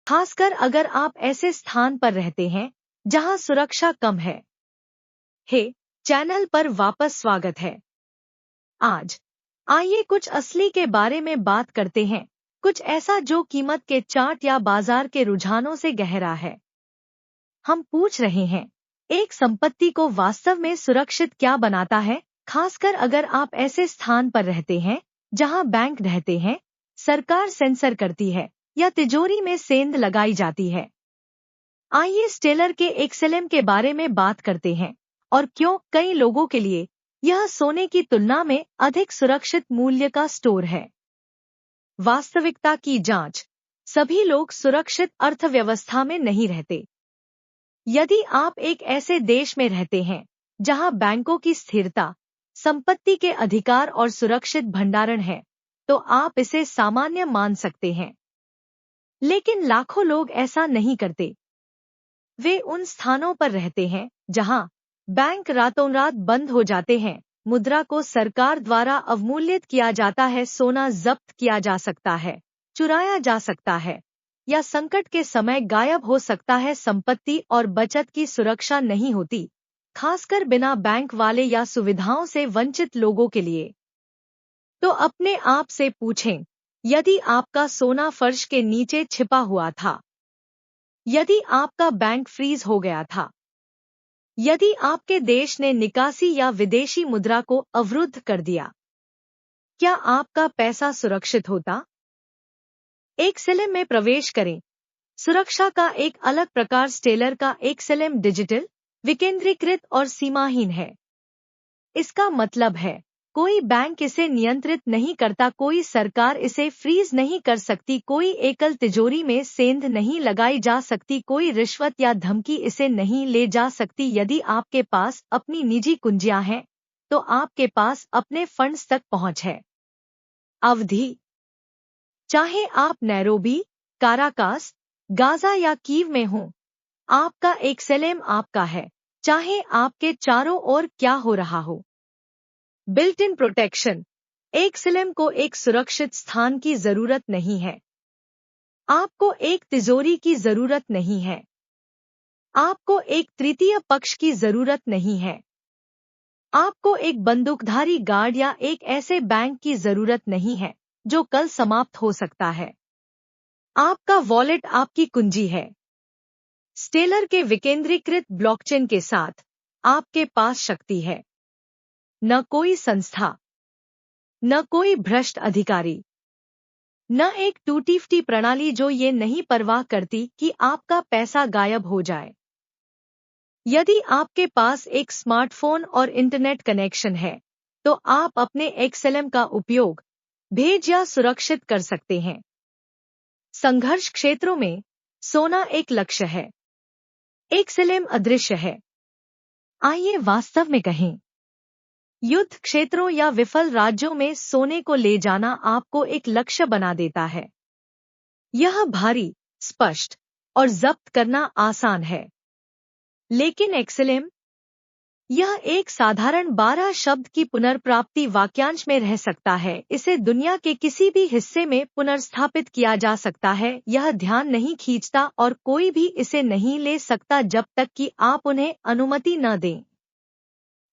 खासकर अगर आप ऐसे स्थान पर रहते हैं जहां सुरक्षा कम है। हे, चैनल पर वापस स्वागत है। आज आइए कुछ असली के बारे में बात करते हैं, कुछ ऐसा जो कीमत के चार्ट या बाजार के रुझानों से गहरा है। हम पूछ रहे हैं, एक संपत्ति को वास्तव में सुरक्षित क्या बनाता है, खासकर अगर आप ऐसे स्थान पर रहते हैं जहां बैंक रहते हैं, सरकार सेंसर करती है या तिजोरी में सेंध लगाई जाती है। आइए स्टेलर के एक्सएलएम के बारे में बात करते हैं और क्यों कई लोगों के लिए यह सोने की तुलना में अधिक सुरक्षित मूल्य का स्टोर है। वास्तविकता की जांच। सभी लोग सुरक्षित अर्थव्यवस्था में नहीं रहते। यदि आप एक ऐसे देश में रहते हैं जहां बैंकों की स्थिरता, संपत्ति के अधिकार और सुरक्षित भंडारण है, तो आप इसे सामान्य मान सकते हैं। लेकिन लाखों लोग ऐसा नहीं करते। वे उन स्थानों पर रहते हैं जहां बैंक रातों रात बंद हो जाते हैं, मुद्रा को सरकार द्वारा अवमूल्यित किया जाता है, सोना जब्त किया जा सकता है, चुराया जा सकता है या संकट के समय गायब हो सकता है। संपत्ति और बचत की सुरक्षा नहीं होती, खासकर बिना बैंक वाले या सुविधाओं से वंचित लोगों के लिए। तो अपने आप से पूछें, यदि आपका सोना फर्श के नीचे छिपा हुआ था, यदि आपका बैंक फ्रीज हो गया था, यदि आपके देश ने निकासी या विदेशी मुद्रा को अवरुद्ध कर दिया, क्या आपका पैसा सुरक्षित होता? एक्सएलएम में प्रवेश करें। सुरक्षा का एक अलग प्रकार स्टेलर का एक्सएलएम डिजिटल, विकेंद्रीकृत और सीमाहीन है। इसका मतलब है, कोई बैंक इसे नियंत्रित नहीं करता, कोई सरकार इसे फ्रीज नहीं कर सकती, कोई एकल तिजोरी में सेंध नहीं लगाई जा सकती, कोई रिश्वत या धमकी इसे नहीं ले जा सकती। यदि आपके पास अपनी निजी कुंजियां हैं, तो आपके पास अपने फंड्स तक पहुंच है। अवधि। चाहे आप नैरोबी, काराकास, गाजा या कीव में हों, आपका एक्सएलएम आपका है, चाहे आपके चारों ओर क्या हो रहा हो। Built in protection. एक्सएलएम को एक सुरक्षित स्थान की जरूरत नहीं है। आपको एक तिजोरी की जरूरत नहीं है। आपको एक तृतीय पक्ष की जरूरत नहीं है। आपको एक बंदूकधारी गार्ड या एक ऐसे बैंक की जरूरत नहीं है जो कल समाप्त हो सकता है। आपका वॉलेट आपकी कुंजी है। स्टेलर के विकेंद्रीकृत ब्लॉकचेन के साथ आपके पास शक्ति है। न कोई संस्था, न कोई भ्रष्ट अधिकारी, न एक टूटी फूटी प्रणाली जो ये नहीं परवाह करती कि आपका पैसा गायब हो जाए। यदि आपके पास एक स्मार्टफोन और इंटरनेट कनेक्शन है, तो आप अपने एक्सएलएम का उपयोग भेज या सुरक्षित कर सकते हैं। संघर्ष क्षेत्रों में सोना एक लक्ष्य है, एक्सएलएम अदृश्य है। आइए वास्तव में कहें, युद्ध क्षेत्रों या विफल राज्यों में सोने को ले जाना आपको एक लक्ष्य बना देता है। यह भारी, स्पष्ट और जब्त करना आसान है। लेकिन एक्सएलएम, यह एक साधारण 12 शब्द की पुनर्प्राप्ति वाक्यांश में रह सकता है। इसे दुनिया के किसी भी हिस्से में पुनर्स्थापित किया जा सकता है। यह ध्यान नहीं खींचता और कोई भी इसे नहीं ले सकता जब तक कि आप उन्हें अनुमति न दें।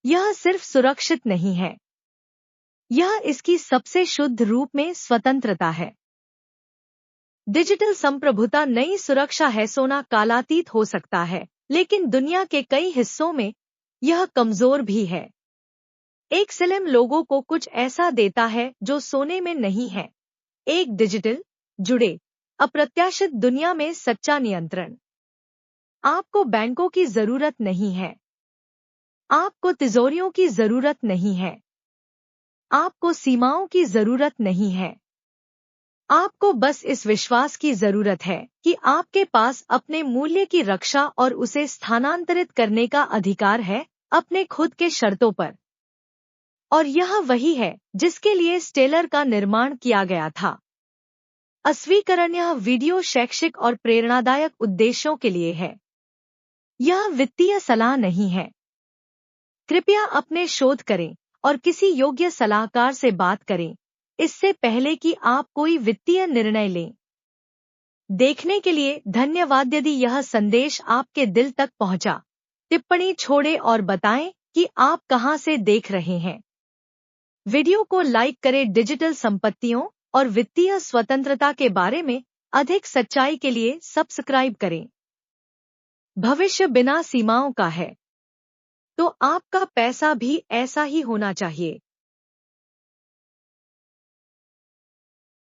यह सिर्फ सुरक्षित नहीं है, यह इसकी सबसे शुद्ध रूप में स्वतंत्रता है। डिजिटल संप्रभुता नई सुरक्षा है। सोना कालातीत हो सकता है, लेकिन दुनिया के कई हिस्सों में यह कमजोर भी है। एक्सएलएम लोगों को कुछ ऐसा देता है जो सोने में नहीं है, एक डिजिटल, जुड़े, अप्रत्याशित दुनिया में सच्चा नियंत्रण। आपको बैंकों की जरूरत नहीं है। आपको तिजोरियों की जरूरत नहीं है। आपको सीमाओं की जरूरत नहीं है। आपको बस इस विश्वास की जरूरत है कि आपके पास अपने मूल्य की रक्षा और उसे स्थानांतरित करने का अधिकार है, अपने खुद के शर्तों पर। और यह वही है जिसके लिए स्टेलर का निर्माण किया गया था। अस्वीकरण। यह वीडियो शैक्षिक और प्रेरणादायक उद्देश्यों के लिए है। यह वित्तीय सलाह नहीं है। कृपया अपने शोध करें और किसी योग्य सलाहकार से बात करें इससे पहले कि आप कोई वित्तीय निर्णय लें। देखने के लिए धन्यवाद। यदि यह संदेश आपके दिल तक पहुंचा, टिप्पणी छोड़ें और बताएं कि आप कहां से देख रहे हैं। वीडियो को लाइक करें। डिजिटल संपत्तियों और वित्तीय स्वतंत्रता के बारे में अधिक सच्चाई के लिए सब्सक्राइब करें। भविष्य बिना सीमाओं का है, तो आपका पैसा भी ऐसा ही होना चाहिए।